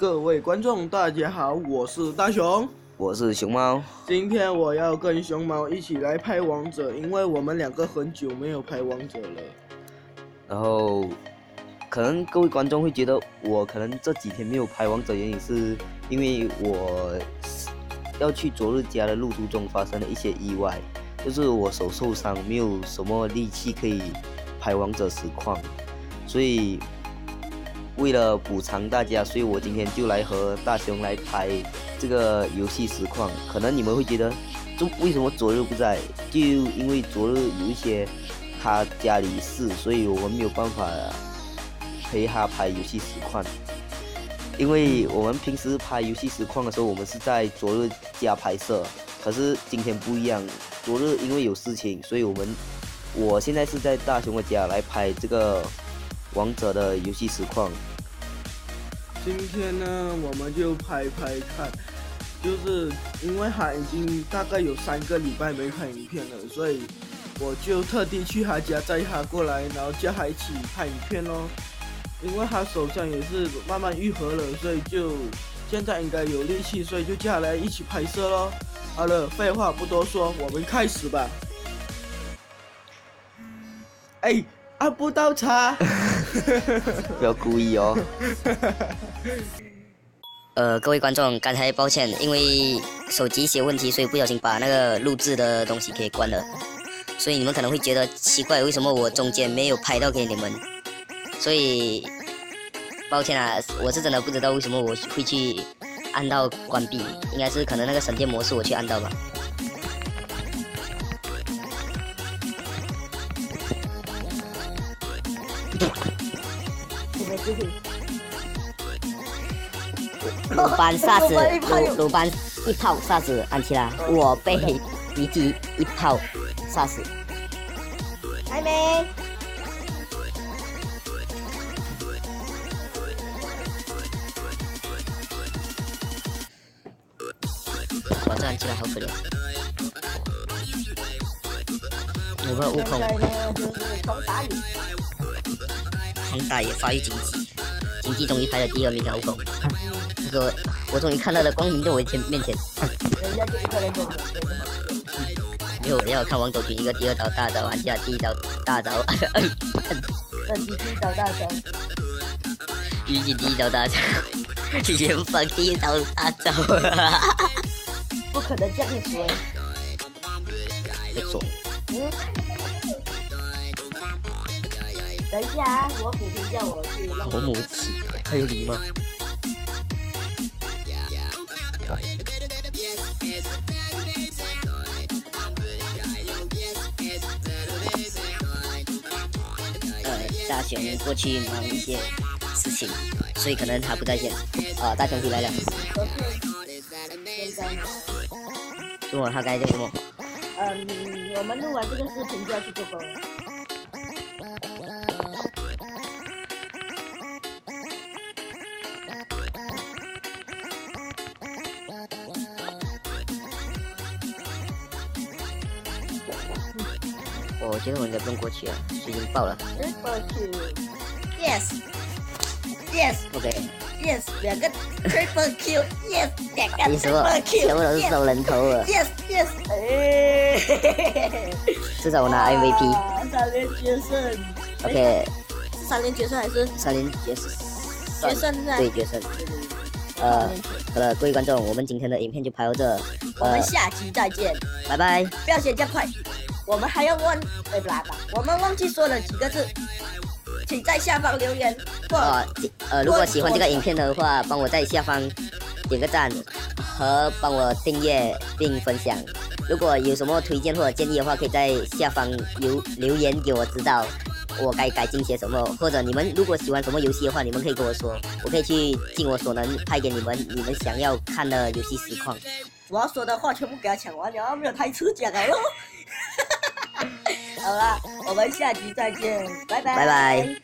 各位观众，大家好，我是大雄，我是熊猫。今天我要跟熊猫一起来拍王者，因为我们两个很久没有拍王者了。然后，可能各位观众会觉得我可能这几天没有拍王者，原因是因为我要去昨日家的路途中发生了一些意外，就是我手受伤，没有什么力气可以拍王者实况，所以为了补偿大家，所以我今天就来和大雄来拍这个游戏实况。可能你们会觉得，为什么昨日不在？就因为昨日有一些他家里事，所以我们没有办法陪他拍游戏实况。因为我们平时拍游戏实况的时候，我们是在昨日家拍摄，可是今天不一样。昨日因为有事情，所以我现在是在大雄的家来拍这个王者的游戏实况。今天呢，我们就拍看，就是因为他已经大概有3个礼拜没拍影片了，所以我就特地去他家载他过来，然后叫他一起拍影片咯。因为他手伤也是慢慢愈合了，所以就现在应该有力气，所以就叫他来一起拍摄咯。好了，废话不多说，我们开始吧。哎，按不到叉。不要故意哦。各位观众，刚才抱歉，因为手机一些问题，所以不小心把那个录制的东西给关了，所以你们可能会觉得奇怪，为什么我中间没有拍到给你们？所以抱歉啊，我是真的不知道为什么我会去按到关闭，应该是可能那个省电模式我去按到吧。鲁班杀死鲁班一炮杀死安琪拉，我被敌机一炮杀死。还没。哇，这安琪拉好可怜。我们悟空。就是狂打你。狂打也发育经济，经济终于排了第2名了，悟空。这个我终于看到了光明在我面前。人家就一个人就没有，要看王走军一个第2招大招，安家第1招大招。这第1招大招。虞姬第1招大招，元芳第1招大招。不可能这样说。没错。等一下啊，我母亲叫我去。我母亲还有礼貌。大雄过去忙一些事情，所以可能他不在线。大雄回来了。中午他该做什么？我们录完这个视频就要去做工了。我觉得我应该不用过去了，水已经爆了。过去 ，yes， ，OK，yes， 2个 triple kill，yes， 2个 triple kill， 全部都是收人头了。yes， 至少我拿 MVP。3连决胜。OK。3连决胜还是？3连决胜。决胜是吧？对，决胜。好了，各位观众，我们今天的影片就拍到这。我们下集再见，拜拜。不要嫌加快，我们还要我们忘记说了几个字，请在下方留言。如果喜欢这个影片的话，帮我在下方点个赞和帮我订阅并分享。如果有什么推荐或者建议的话，可以在下方留言给我知道，我该改进些什么。或者你们如果喜欢什么游戏的话，你们可以跟我说，我可以去尽我所能拍给你们想要看的游戏实况。我要说的话全部给他抢完了，没有台词讲了哟。好了，我们下集再见，拜拜。拜拜。